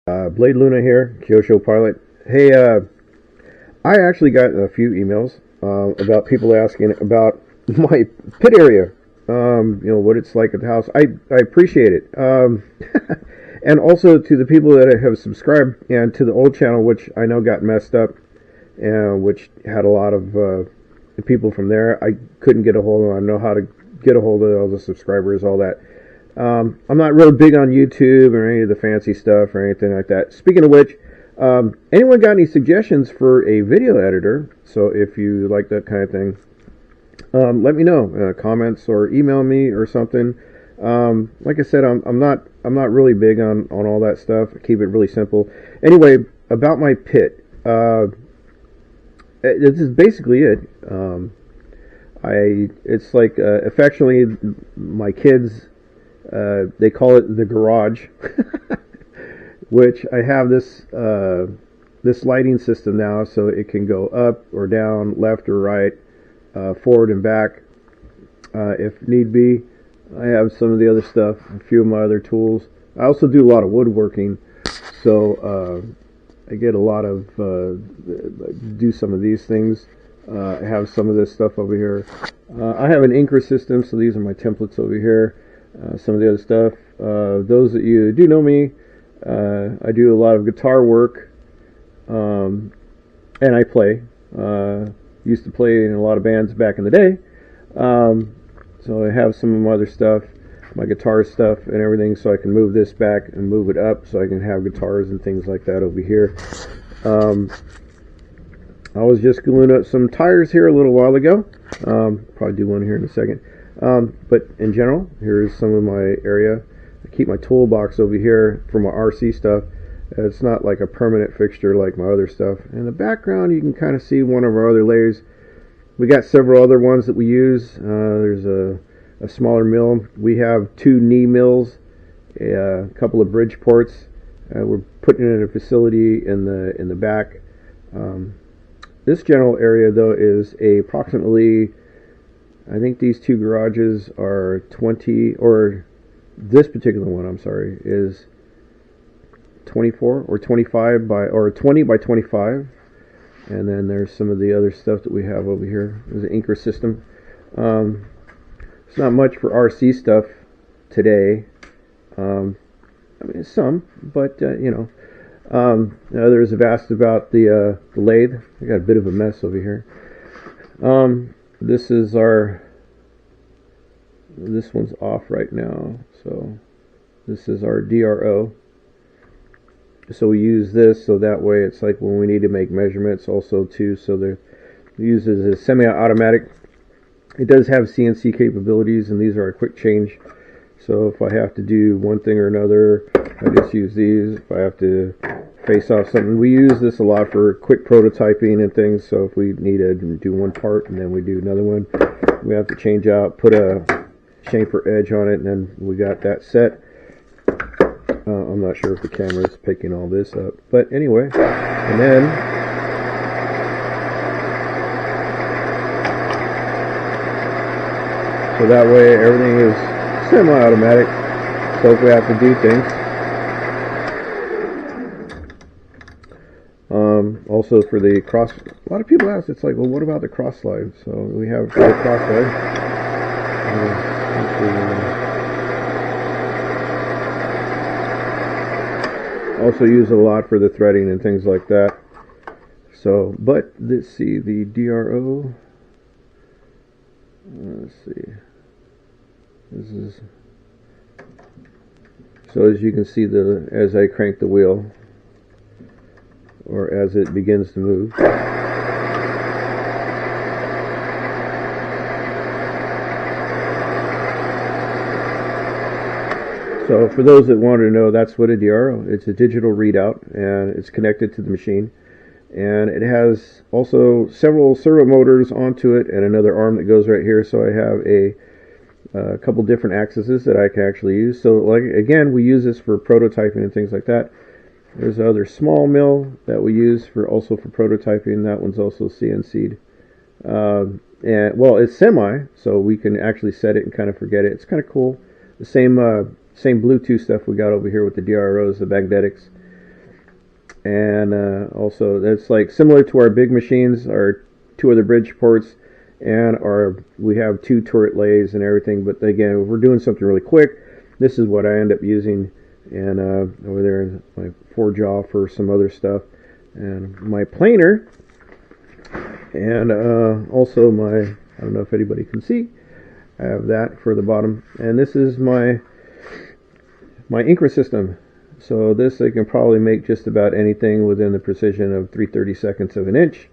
Blade Luna here, Kyosho Pilot. Hey, I actually got a few emails about people asking about my pit area. What it's like at the house. I appreciate it. And also to the people that have subscribed and to the old channel, which I know got messed up, and which had a lot of people from there. I couldn't get a hold of. I know how to get a hold of all the subscribers, all that. I'm not real big on YouTube or any of the fancy stuff or anything like that. Speaking of which, anyone got any suggestions for a video editor? So if you like that kind of thing, let me know. Comments or email me or something. Like I said, I'm not really big on all that stuff. I keep it really simple. Anyway, about my pit. This is basically it. It's like affectionately my kids. They call it the garage, which I have this lighting system now, so it can go up or down, left or right, forward and back, if need be. I have some of the other stuff, a few of my other tools. I also do a lot of woodworking, so I get a lot of do some of these things. I have some of this stuff over here. I have an inker system, so these are my templates over here. Some of the other stuff. Those that you do know me, I do a lot of guitar work, and I play. Used to play in a lot of bands back in the day. So I have some of my other stuff, my guitar stuff and everything, so I can move this back and move it up so I can have guitars and things like that over here. I was just gluing up some tires here a little while ago. Probably do one here in a second. But in general, here's some of my area. I keep my toolbox over here for my RC stuff. It's not like a permanent fixture like my other stuff. In the background, you can kind of see one of our other lathes. We got several other ones that we use. There's a smaller mill. We have two knee mills, a couple of bridge ports. We're putting it in a facility in the back. This general area, though, is approximately, I think these two garages are 20, or this particular one, I'm sorry, is 24 or 25 by, or 20 by 25. And then there's some of the other stuff that we have over here. There's an inker system. It's not much for RC stuff today. I mean, some, but others have asked about the lathe. I got a bit of a mess over here. This is this one's off right now, so this is our DRO. So we use this so that way it's like when we need to make measurements also too, so they're used as a semi-automatic. It does have CNC capabilities, and these are a quick change. So if I have to do one thing or another, I just use these. If I have to face off something, we use this a lot for quick prototyping and things. So if we need to do one part and then we do another one, we have to change out, put a chamfer edge on it, and then we got that set. I'm not sure if the camera is picking all this up, but anyway, and then so that way everything is semi-automatic. So if we have to do things, also for the cross, a lot of people ask, it's like, well, what about the cross slide? So we have the cross slide. Also use it a lot for the threading and things like that. So, but let's see, the DRO. Let's see. This is, so as you can see, as I crank the wheel, or as it begins to move. So for those that want to know, that's what a DRO. It's a digital readout, and it's connected to the machine. And it has also several servo motors onto it and another arm that goes right here. So I have a couple different axes that I can actually use. So like again, we use this for prototyping and things like that. There's another small mill that we use for prototyping. That one's also CNC'd. And well, it's semi, so we can actually set it and kind of forget it. It's kind of cool. The same Bluetooth stuff we got over here with the DROs, the magnetics. and also that's like similar to our big machines, our two other bridge ports, and we have two turret lays and everything. But again, if we're doing something really quick, this is what I end up using. And over there is my 4-jaw for some other stuff, and my planer, and also my, I don't know if anybody can see, I have that for the bottom, and this is my Incra system. So this I can probably make just about anything within the precision of 3/32 of an inch.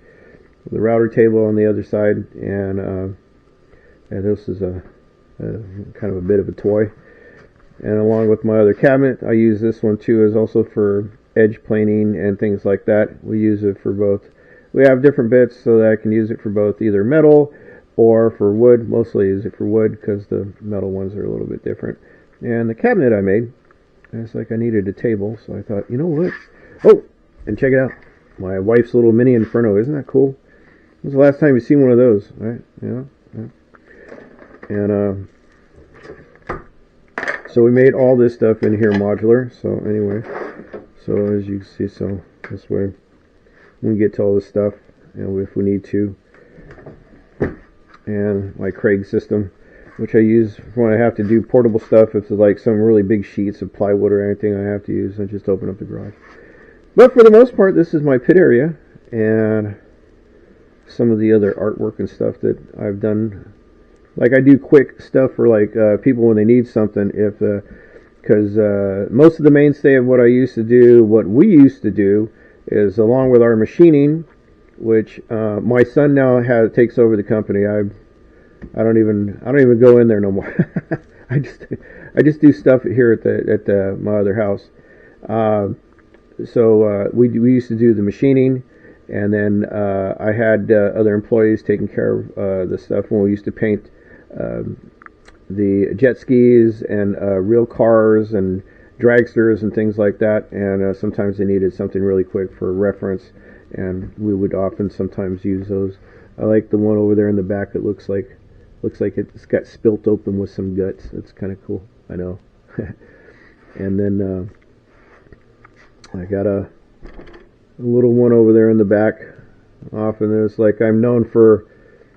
The router table on the other side, and this is a kind of a bit of a toy. And along with my other cabinet, I use this one too, as also for edge planing and things like that. We use it for both. We have different bits so that I can use it for both either metal or for wood. Mostly use it for wood because the metal ones are a little bit different. And the cabinet I made, it's like I needed a table, so I thought, you know what? Oh, and check it out. My wife's little mini Inferno. Isn't that cool? When's the last time you've seen one of those? Right? Yeah. And so we made all this stuff in here modular. So anyway, so as you can see, so this way we can get to all this stuff, and if we need to. And my Craig system, which I use when I have to do portable stuff. If it's like some really big sheets of plywood or anything I have to use, I just open up the garage. But for the most part, this is my pit area, and some of the other artwork and stuff that I've done. Like I do quick stuff for like people when they need something. If because most of the mainstay of what I used to do, what we used to do, is along with our machining, which my son now takes over the company. I don't even go in there no more. I just do stuff here at my other house. So we used to do the machining, and then I had other employees taking care of the stuff when we used to paint the jet skis and real cars and dragsters and things like that. And sometimes they needed something really quick for reference, and we would often sometimes use those. I like the one over there in the back that looks like it's got spilt open with some guts. It's kind of cool, I know. And then I got a little one over there in the back. Often it's like I'm known for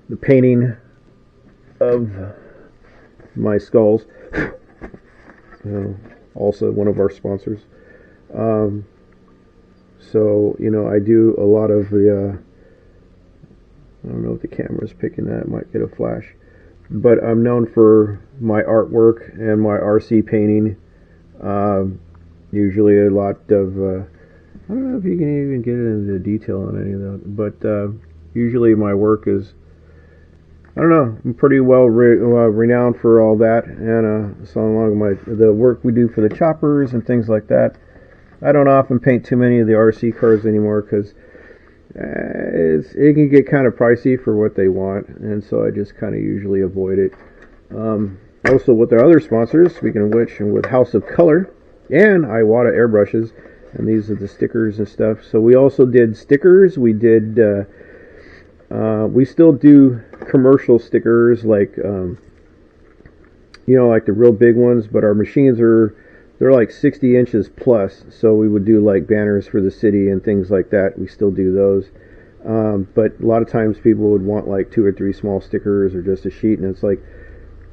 the painting of my skulls. Also one of our sponsors. So I do a lot of the. I don't know if the camera's picking that. It might get a flash. But I'm known for my artwork and my RC painting. Usually a lot of, I don't know if you can even get into detail on any of that, but usually my work is, I don't know, I'm pretty well renowned for all that, and so along with the work we do for the choppers and things like that. I don't often paint too many of the RC cars anymore because it can get kind of pricey for what they want, and so I just kind of usually avoid it. Also with our other sponsors, speaking of which, and with House of Color and Iwata airbrushes, and these are the stickers and stuff. So we also did stickers. We did we still do commercial stickers, like like the real big ones, but our machines they're like 60 inches plus, so we would do like banners for the city and things like that. We still do those, but a lot of times people would want like 2 or 3 small stickers or just a sheet, and it's like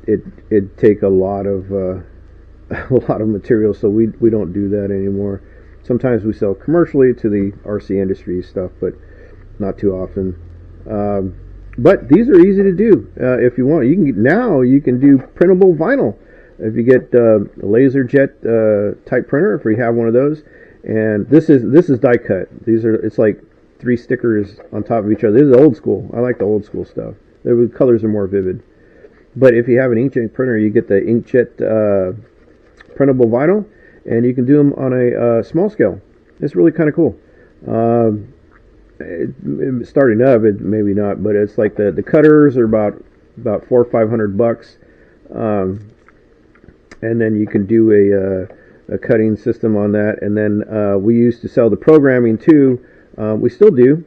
it'd take a lot of material, so we don't do that anymore. Sometimes we sell commercially to the RC industry stuff, but not too often. But these are easy to do if you want. You can do printable vinyl. If you get a laser jet type printer, if you have one of those, and this is die cut. It's like 3 stickers on top of each other. This is old school. I like the old school stuff. The colors are more vivid. But if you have an inkjet printer, you get the inkjet printable vinyl, and you can do them on a small scale. It's really kind of cool. Starting up, it maybe not, but it's like the cutters are about $400 or $500. And then you can do a cutting system on that. And then we used to sell the programming too. We still do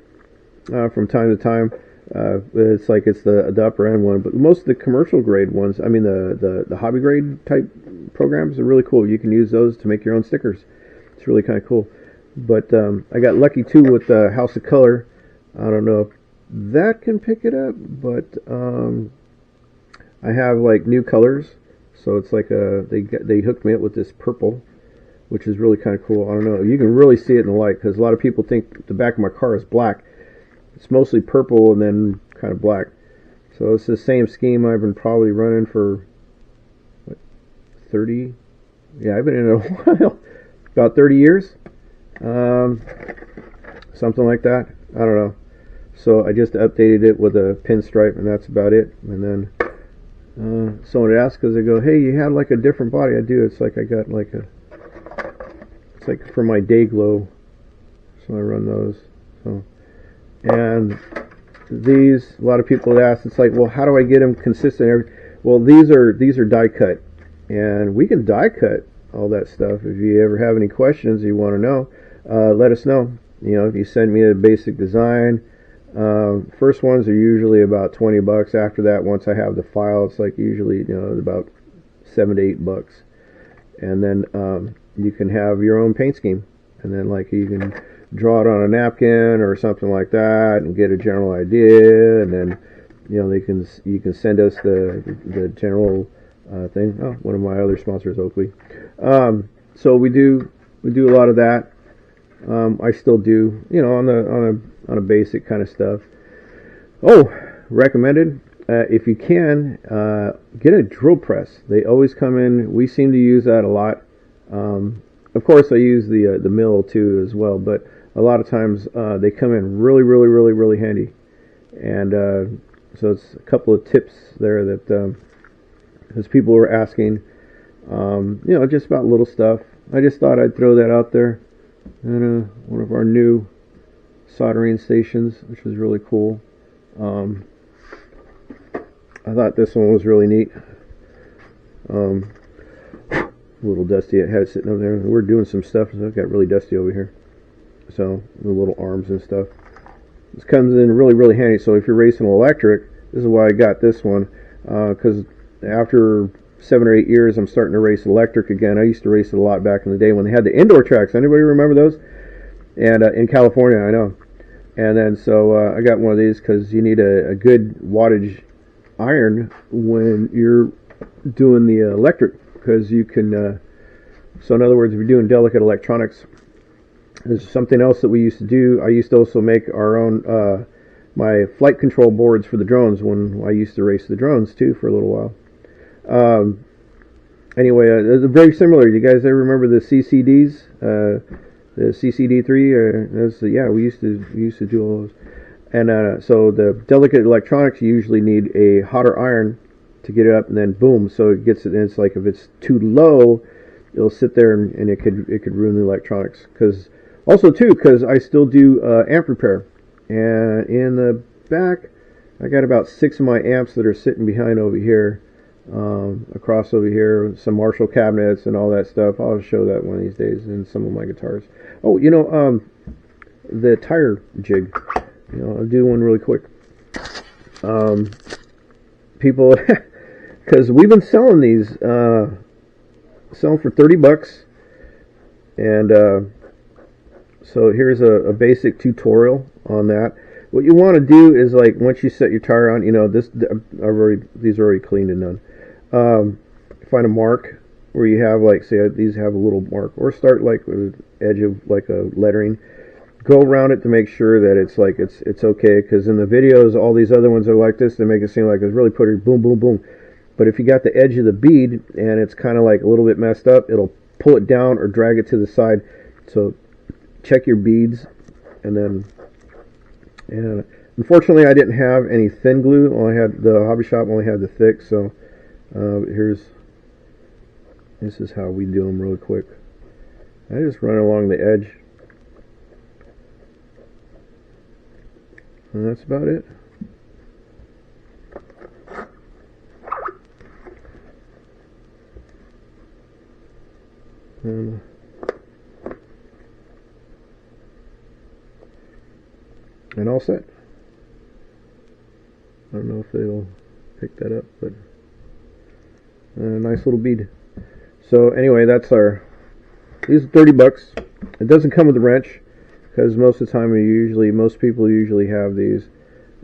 from time to time. It's the upper end one, but most of the commercial grade ones, I mean the hobby grade type programs are really cool. You can use those to make your own stickers. It's really kind of cool. But I got lucky too with House of Color. I don't know if that can pick it up, but I have like new colors, so it's like they hooked me up with this purple, which is really kind of cool. I don't know, you can really see it in the light because a lot of people think the back of my car is black. It's mostly purple and then kind of black. So it's the same scheme I've been probably running for what, 30. Yeah, I've been in it a while, about 30 years, something like that. I don't know. So I just updated it with a pinstripe, and that's about it. And then someone would ask, because they go, "Hey, you had like a different body." I do. It's like I got like it's like for my day glow. So I run those. So, and these, a lot of people would ask, it's like, well, how do I get them consistent? Well, these are die cut, and we can die cut all that stuff. If you ever have any questions you want to know, let us know. You know, if you send me a basic design. First ones are usually about $20. After that, once I have the file, it's like usually, you know, about $7 to $8. And then you can have your own paint scheme, and then like you can draw it on a napkin or something like that, and get a general idea. And then, you know, you can send us the general thing. Oh, one of my other sponsors, Oakley. So we do a lot of that. I still do, you know, on a basic kind of stuff. Oh, recommended, if you can, get a drill press. They always come in. We seem to use that a lot. Of course, I use the mill too as well, but a lot of times they come in really handy. And so it's a couple of tips there that as people were asking, you know, just about little stuff. I just thought I'd throw that out there. And one of our new soldering stations, which was really cool. I thought this one was really neat. A little dusty. I had it sitting over there. We're doing some stuff, so it got really dusty over here. So the little arms and stuff. This comes in really handy. So if you're racing electric, this is why I got this one. Because after 7 or 8 years, I'm starting to race electric again. I used to race it a lot back in the day when they had the indoor tracks. Anybody remember those? And in California, I know. And then so I got one of these because you need a good wattage iron when you're doing the electric, because you can. So in other words, if you're doing delicate electronics, there's something else that we used to do. I used to also make our own my flight control boards for the drones when I used to race the drones too for a little while. Anyway, very similar. You guys ever remember the CCDs? The CCD3? Yeah, we used to do all those. And so the delicate electronics, you usually need a hotter iron to get it up, and then boom, so it gets it. And it's like if it's too low, it'll sit there and it could ruin the electronics. Because I still do amp repair, and in the back, I got about 6 of my amps that are sitting behind over here. Across over here, some Marshall cabinets and all that stuff. I'll show that one of these days, and some of my guitars. Oh, you know, the tire jig. You know, I'll do one really quick. People, because we've been selling these, selling for $30, and so here's a basic tutorial on that. What you want to do is, like, once you set your tire on, you know, these are already cleaned and done. Find a mark where you have, like, say these have a little mark, or start like with the edge of like a lettering. Go around it to make sure that it's like it's okay, because in the videos all these other ones are like this. They make it seem like it's really pretty, boom boom boom. But if you got the edge of the bead and it's kind of like a little bit messed up, it'll pull it down or drag it to the side. So check your beads, and then. And unfortunately, I didn't have any thin glue. The hobby shop only had the thick. So this is how we do them really quick. I just run along the edge, and that's about it. And all set. I don't know if they'll pick that up, but a nice little bead. So anyway, that's these are $30. It doesn't come with a wrench because most of the time most people usually have these,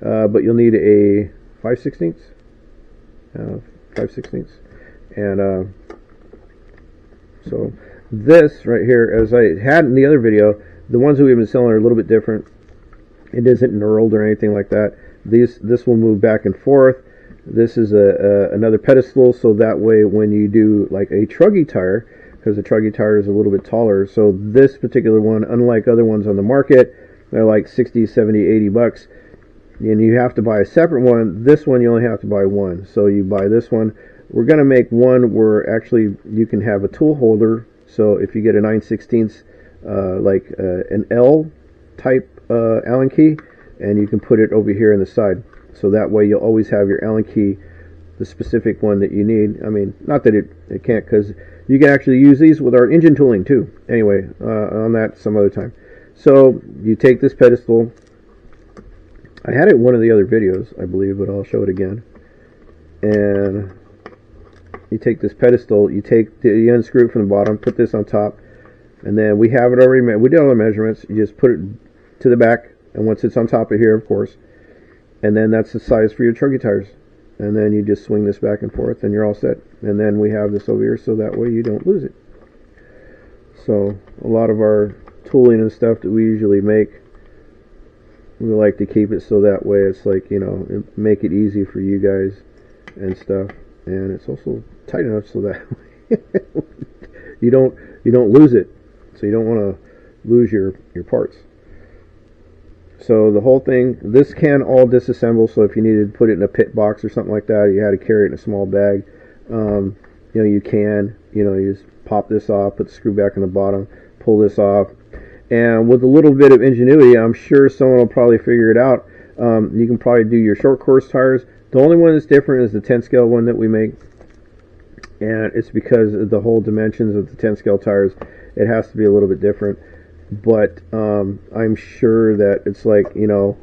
but you'll need a 5/16, 5/16, and so this right here, as I had in the other video, the ones that we've been selling are a little bit different. It isn't knurled or anything like that. This will move back and forth. This is another pedestal, so that way when you do like a truggy tire, because the truggy tire is a little bit taller, so this particular one, unlike other ones on the market, they're like 60, 70, 80 bucks, and you have to buy a separate one. This one you only have to buy one, so you buy this one. We're going to make one where actually you can have a tool holder, so if you get a 9/16 like an L type Allen key, and you can put it over here on the side, so that way you'll always have your Allen key, the specific one that you need. I mean, not that it can't, because you can actually use these with our engine tooling too. Anyway, on that some other time. So you take this pedestal. I had it in one of the other videos, I believe, but I'll show it again. And you take this pedestal, you unscrew it from the bottom, put this on top, and then we have it already made. We did all the measurements. You just put it to the back, and once it's on top of here, of course, and then that's the size for your truggy tires. And then you just swing this back and forth, and you're all set. And then we have this over here, so that way you don't lose it. So a lot of our tooling and stuff that we usually make, we like to keep it so that way it's like, you know, make it easy for you guys and stuff. And it's also tight enough so that you don't lose it. So you don't want to lose your parts. So the whole thing, this can all disassemble, so if you needed to put it in a pit box or something like that, you had to carry it in a small bag, you know, you can, you know, you just pop this off, put the screw back in the bottom, pull this off, and with a little bit of ingenuity, I'm sure someone will probably figure it out. You can probably do your short course tires. The only one that's different is the 10 scale one that we make, and it's because of the whole dimensions of the 10 scale tires. It has to be a little bit different. But I'm sure that it's like, you know,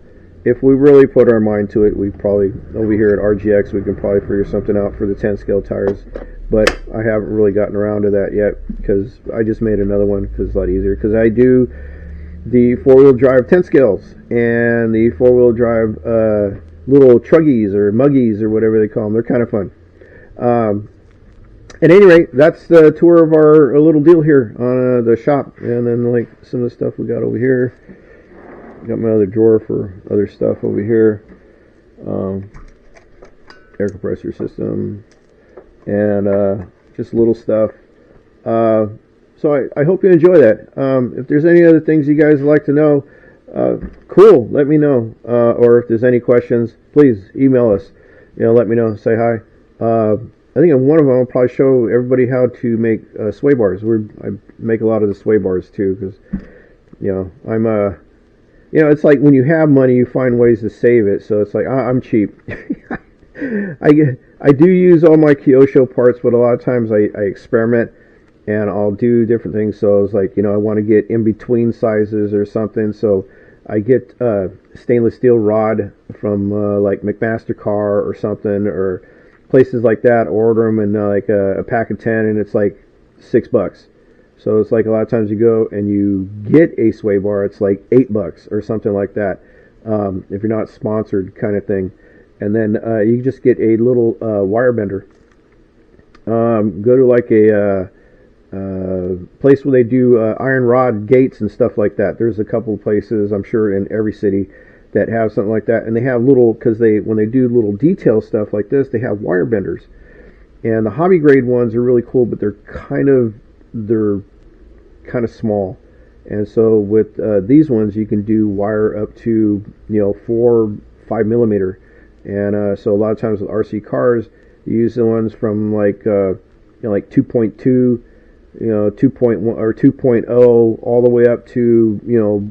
if we really put our mind to it, we probably, over here at RGX, we can probably figure something out for the 10 scale tires. But I haven't really gotten around to that yet, because I just made another one because it's a lot easier. Because I do the 4-wheel drive 10 scales and the 4-wheel drive little truggies or muggies or whatever they call them. They're kind of fun. At any rate, that's the tour of our little deal here on the shop. And then, like, some of the stuff we got over here. Got my other drawer for other stuff over here. Air compressor system. And just little stuff. So I hope you enjoy that. If there's any other things you guys would like to know, cool, let me know. Or if there's any questions, please email us. You know, let me know. Say hi. I think in one of them I'll probably show everybody how to make sway bars. I make a lot of the sway bars too, because, you know, I'm you know, it's like when you have money, you find ways to save it. So it's like I'm cheap. I do use all my Kyosho parts, but a lot of times I experiment and I'll do different things. So it's like, you know, I want to get in between sizes or something. So I get stainless steel rod from like McMaster-Carr or something, or places like that. Order them in like a pack of 10, and it's like $6. So it's like a lot of times you go and you get a sway bar, it's like $8 or something like that, if you're not sponsored, kind of thing. And then you just get a little wire bender. Go to like a place where they do iron rod gates and stuff like that. There's a couple of places, I'm sure, in every city that have something like that, and they have little, because when they do little detail stuff like this, they have wire benders. And the hobby grade ones are really cool, but they're kind of small. And so with these ones, you can do wire up to, you know, 4-5 millimeter. And so a lot of times with RC cars, you use the ones from like you know, like 2.2, you know, 2.1 or 2.0 all the way up to, you know,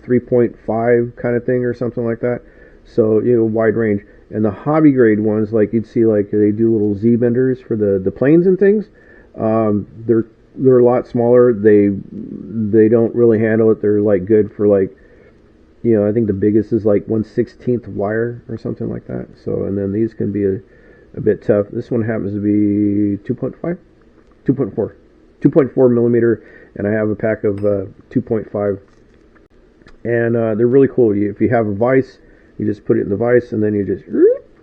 3.5 kind of thing or something like that. So, you know, wide range. And the hobby grade ones, like you'd see, like they do little Z benders for the planes and things. They're a lot smaller. They don't really handle it. They're like good for, like, you know, I think the biggest is like 1/16 wire or something like that. So, and then these can be a bit tough. This one happens to be 2.4 millimeter, and I have a pack of 2.5, and they're really cool. If you have a vise, you just put it in the vise, and then you just,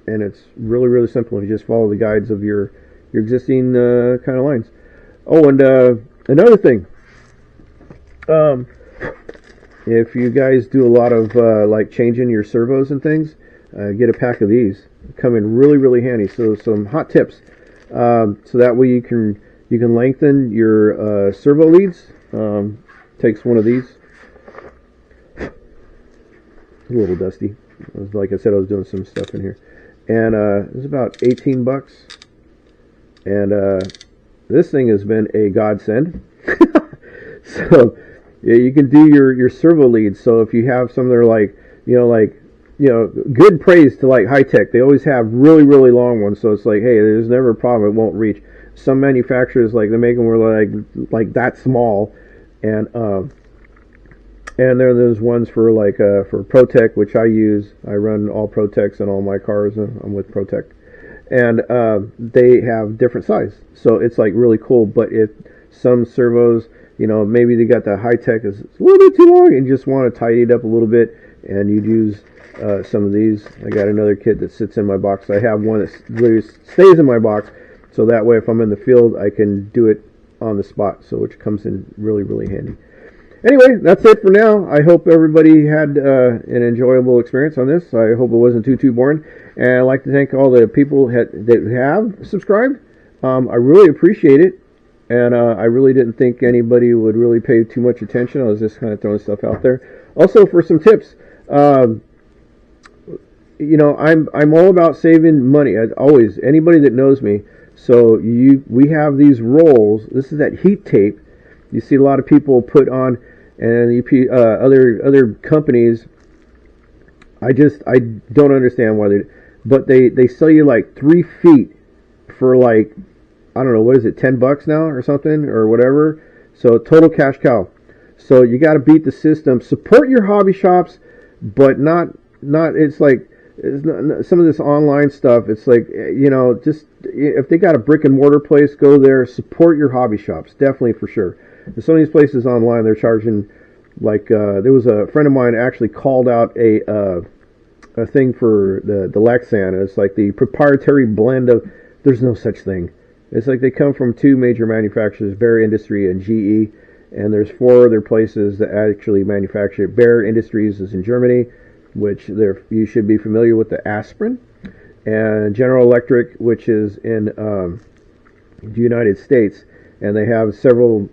and it's really, really simple. You just follow the guides of your existing kind of lines. Oh, and another thing, if you guys do a lot of like changing your servos and things, get a pack of these. They come in really, really handy. So some hot tips, so that way you can lengthen your servo leads. Takes one of these. A little dusty. Like I said, I was doing some stuff in here, and it was about 18 bucks. And this thing has been a godsend. So yeah, you can do your servo leads. So if you have some that are like good praise to like high tech. They always have really, really long ones. So it's like, hey, there's never a problem. It won't reach. Some manufacturers, like, they make them where like that small, and then there's ones for like for ProTech, which I use. I run all ProTechs in all my cars. I'm with ProTech, and they have different size. So it's like really cool. But if some servos, maybe they got the high tech is a little bit too long and just want to tidy it up a little bit, and you'd use some of these. I got another kit that sits in my box. I have one that literally stays in my box, so that way if I'm in the field, I can do it on the spot, so which comes in really, really handy. Anyway, that's it for now. I hope everybody had an enjoyable experience on this. I hope it wasn't too boring. And I'd like to thank all the people that have subscribed. I really appreciate it. And I really didn't think anybody would really pay too much attention. I was just kind of throwing stuff out there. Also, for some tips, I'm all about saving money. Always, anybody that knows me. So we have these rolls. This is that heat tape. You see a lot of people put on, and other companies. I don't understand why but they sell you like 3 feet for like, I don't know, what is it, $10 now or something or whatever. So total cash cow. So you got to beat the system. Support your hobby shops, but not. It's like some of this online stuff. It's like, just if they got a brick and mortar place, go there. Support your hobby shops, definitely, for sure. And some of these places online, they're charging like there was a friend of mine actually called out a thing for the Lexan. It's like the proprietary blend of. There's no such thing. It's like they come from 2 major manufacturers, Bear Industry and GE, and there's 4 other places that actually manufacture it. Bear Industries is in Germany, which you should be familiar with the aspirin, and General Electric, which is in the United States, and they have several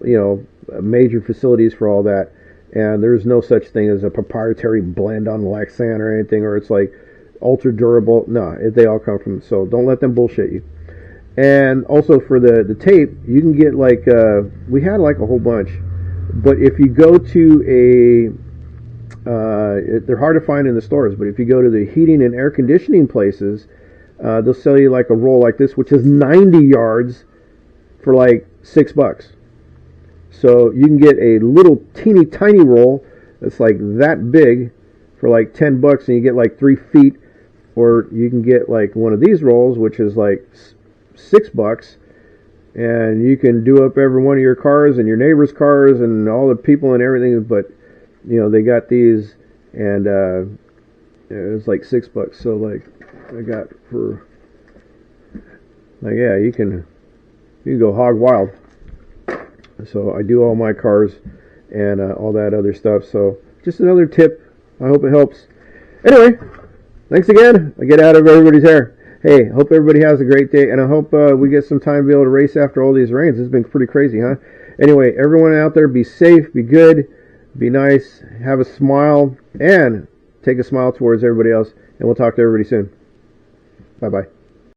major facilities for all that. And there's no such thing as a proprietary blend on Lexan or anything, or it's like ultra durable. No, they all come from. So don't let them bullshit you. And also for the tape, you can get like we had like a whole bunch, but if you go to they're hard to find in the stores, but if you go to the heating and air conditioning places, they'll sell you like a roll like this, which is 90 yards for like $6. So you can get a little teeny tiny roll that's like that big for like $10, and you get like 3 feet, or you can get like one of these rolls, which is like $6, and you can do up every one of your cars and your neighbor's cars and all the people and everything. But they got these, and it was like $6. So like I got for like, yeah, you can go hog wild. So I do all my cars and all that other stuff. So just another tip. I hope it helps. Anyway, thanks again. I get out of everybody's hair. Hey, hope everybody has a great day, and I hope we get some time to be able to race after all these rains. It's been pretty crazy, huh? Anyway, everyone out there, be safe, be good, be nice, have a smile, and take a smile towards everybody else. And we'll talk to everybody soon. Bye-bye.